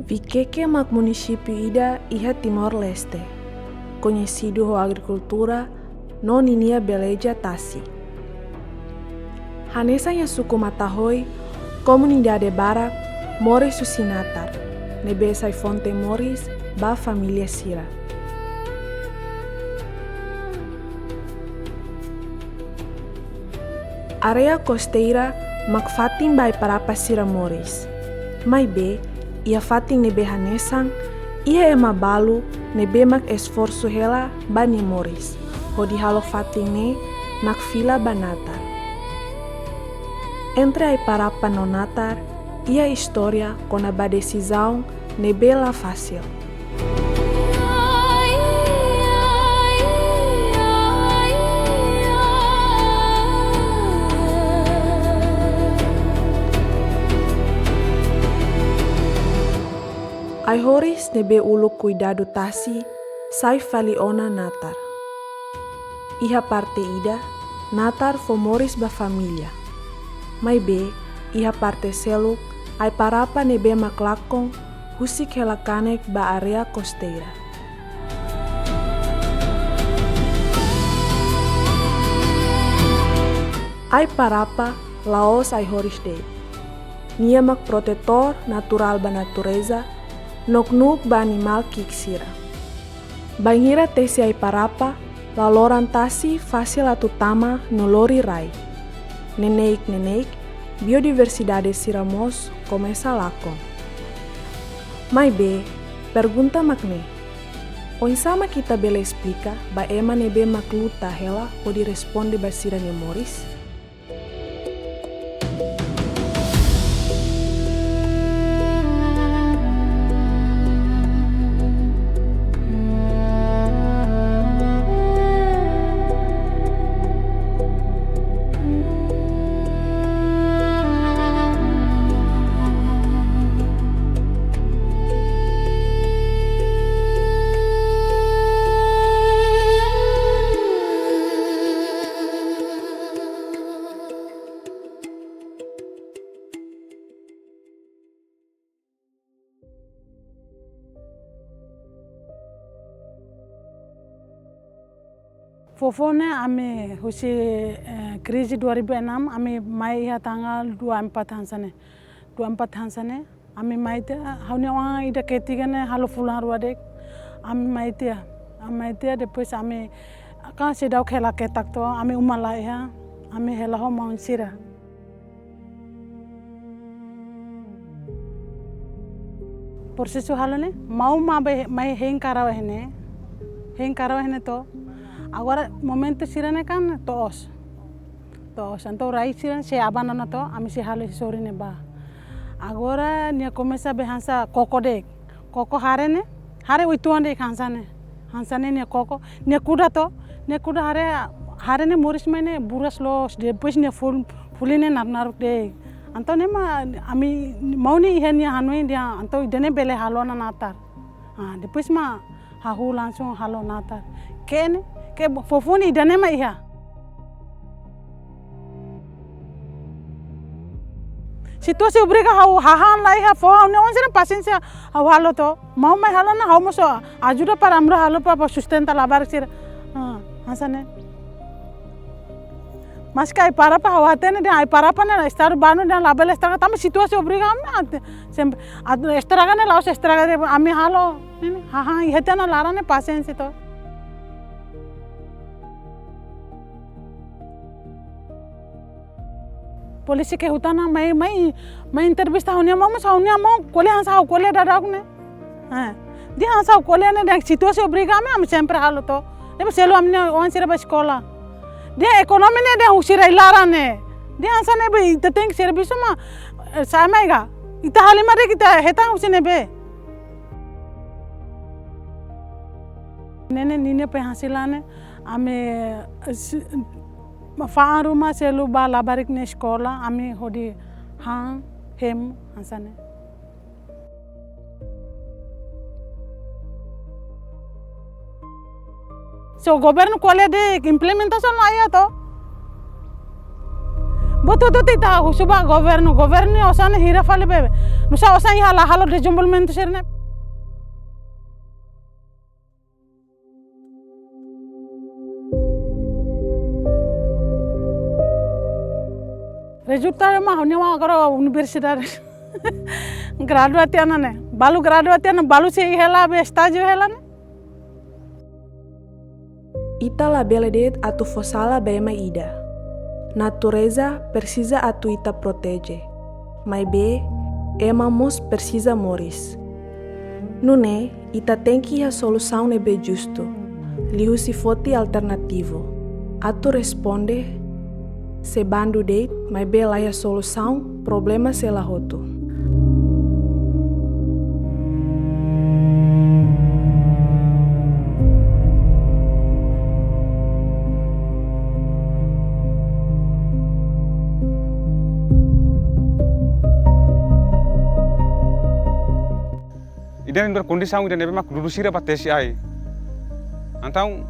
Viqueque mak município ida iha Timor-Leste, conhecido como agricultura non inia beleja tasi. Hanesa nya suku Matahoi, comunidade Barak, Moris Susinatar, nebesai fonte Moris, ba família Sira. Area costeira mak fatin bai parapa Sira Moris. Mai be, ia fatin nebe hanesang, ia ema balu nebe mak esforço hela bani Moris. Hodi halo fatin ne nak fila banatar. Entre ai parapa nonatar, ia história com a decisão nebe la fácil. Ai horis nebe ulu cuidado tasi, sai fali ona natar. Iha parte ida, natar fomoris ba família. Mai be, iha parte seluk, ai parapa nebe maklakong, husik helakanek ba area costeira. Ai parapa, laos ai horis de. Nia mak protetor natural ba natureza, nok-nuk ba animal kiksira. Bangira tesi ai parapa, laloran tasi fasil atutama nolori rai. Neneik, biodiversidade Siramos começa lakon. Mai be, pergunta makne. Oin sama kita bela explica ba ema nebe makluta hela pode responde ba Sira Moris? Fofone ame husi krizi 2006 ame mai iha tanggal 24 hansane. 24 hansane ame mai te haune wang ida ketigane halo fulan ruadek ame mai te. Ame te depois ame kan sedau khela ketak to ame umala iha ame hela ho maun Sira. Prosesu halane mau ma mai heng karawa hene to agora momento Sirane kan toos então rai Sirane se abanana to ami se halo sorine ba agora nia começa behansa koko hare uituande hansane nia koko nia kuda hare ne moris mene buras los depois nia fuline naruk de então nema ami mauni ihenia hanui dia então idene bele halo na natar depois ma hahu langsung halo natar ke fofoni idane ma iha situasi obriga hahan lai ha fo ne on sira paciência halo to mau mai halo na hau moso ajuda para amra halo pa sustenta labar sira hasane mas kai para pa hawatene de ai para pa na estar banu de label estar tam situasi obriga am sempre estraga ne laos estraga de ami halo ha ihetana lara ne paciência to polisi ke hutana mai entrevista honia mau kole hansa kole dadak ne di hansa kole ne dak situasi obriga am sempre halo to depois selo amne on sira ba sekolah dia ekonomi ne dia usira ilara ne dia hansa ne be teteng serviço ma samaiga ita halimare kita heta usine be nene pe hasilane ame Faaruma selu ba labarik ne sekolah ami hodi hem hansane. So governo kole de implementação lá ya to. Boto to tita suba governo osane hira fale bebe. Nusa osane halo desenvolvimento sirne. Resultado mah mah agora universidade. Graduatiana ne. Balu graduatiana balu se hela be estágio hela ne. Ita labela det atu fosala bema ida. Natureza precisa atu ita protege. Mas be, ema mos precisa moris. Nune, ita tem que a solução ne be justo. Lihu si foti alternativo. Atu responde, se bandu det, mas be lá a solução, problema se la hotu. Iden berkondisi iden nebe mak dudusira patesi ai. Antau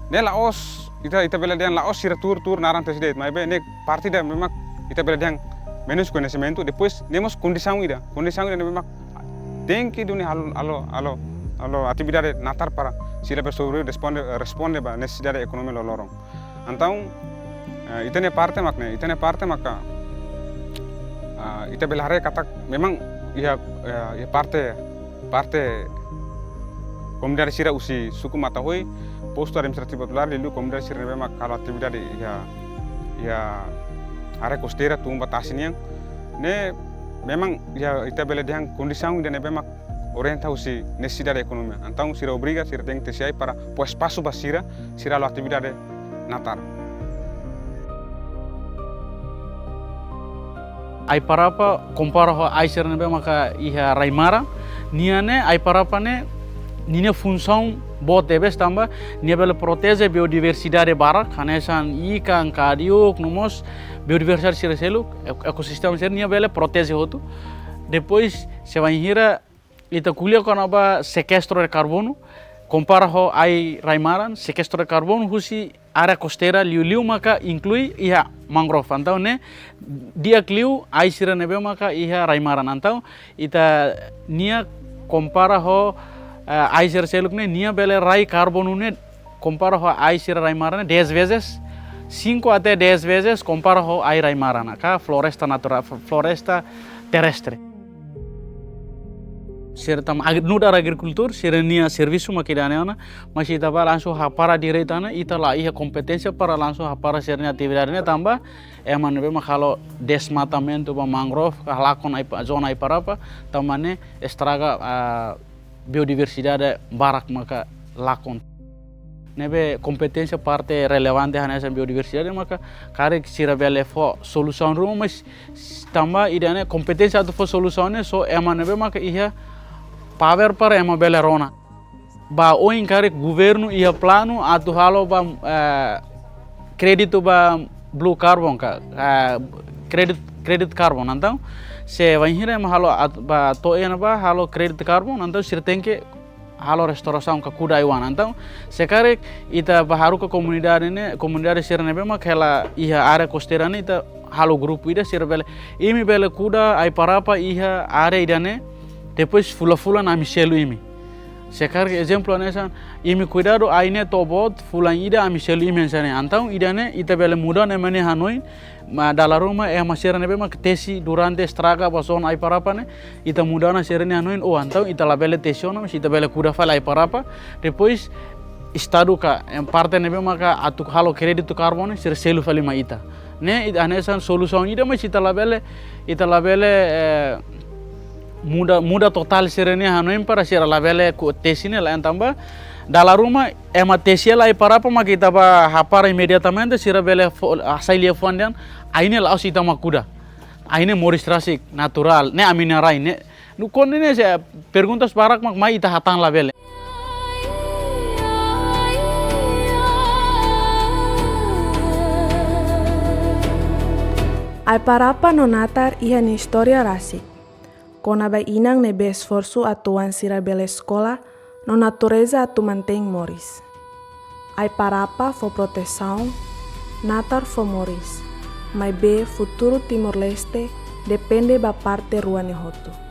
ne laos ita bela diang laos sira tur narang tesi det. Mas be ne partida memang ita bela diang menos conhecimento depois nemos condição ida nebe mak tem que duni alo atividade natar para sila pessoa responde ba necessidade economia lorong. Antau ita ne parte maka ita bela hare kata memang ia parte comunidade sira usi suku matahoi posto administrativo popular lilu comunidade sira nebe mak kalau atividade ia are costeira tumba tasiniang ne memang ia ita bela diang condição de nebe mak orienta usi necessidade economia então sira obriga sira tem que ter para pôr espaço para sira lo atividade natar. Ai parapa compara ho ai ser nebe maka iha raimara niane ai parapa ne nina função bote bes tamba nia bela protege biodiversidade barak hanesan ikan kadiuk numos biodiversidade sira selu ekosistema sira nia bela protege hotu depois se vai hira ita kulia con aba sequestro de carbono compara ho ai raimaran sequestro de carbono husi área costeira liu maka inclui iha mangrove antau ne dia kliu ai sira nebe maka iha raimaran antau ita nia compara ho ai sira seluk ne nia bele rai carbono ne compara ho ai sira raimaran 10 vezes 5 até 10 vezes compara ho ai raimaran ka floresta natural floresta terrestre. Sira tam nudar agricultur sira nia serviço makidaneana mas ita ba langsung hapara direitana ita la iha competência para langsung hapara sira atividade ne tamba eman be makalo desmatamento ba mangrove halakon ai zona ai parapa tamane estraga biodiversidade barak maka lakon nebe competência parte relevante hanesa biodiversidade maka kare sira bele fo solução rumah mas tamba idane competência atu fo solução ne so eman be maka iha power para ema bele rona ba o encare governo ia plano atu halo ba crédito ba blue carbon ka credit carbon então se vai hira ema halo ba to ena ba halo credit carbon então sir tem que halo restauração ka kuda iwan então sekare ita baharu ka comunidade sir nebe ma kela iha área costeira ne ita halo grupo ida sir bele imi bele kuda ai parapa iha área idane depois fula na Michelu imi. Sekarang exemplo nessa imi cuidado aine tobot fulan ida a Michelu imi sane. Então idane ita bele muda ne mane Hanoi ma dalam rumah masira nebe ma tesi durante estraga bason ai parapa ne ita muda na sira ne Hanoi oh então ita la bele tesiona mas ita bele kuda fala ai parapa depois estado ka parte nebe ma ka atu halo crédito carbono sira selu fali ma ita. Ne ita anesan solução ida mas ita la bele muda total serene Hanoi para sira la bele tesine la entamba dalam rumah ema tesia la para apa kita ba hapara imediatamente sira bele asailia fondan aine la osita makuda aine moris natural ne amina rai ne nu konne ne se perguntas barak mak mai ita hatang la bele. Ai parapa no natar iha ni historia rasik. Kona ba inang ne be esforço atuan sira bela escola, no natureza atu mantém moris. Ai parapa fo proteção, natar fo moris. mai be futuro Timor Leste depende ba parte ruane hotu.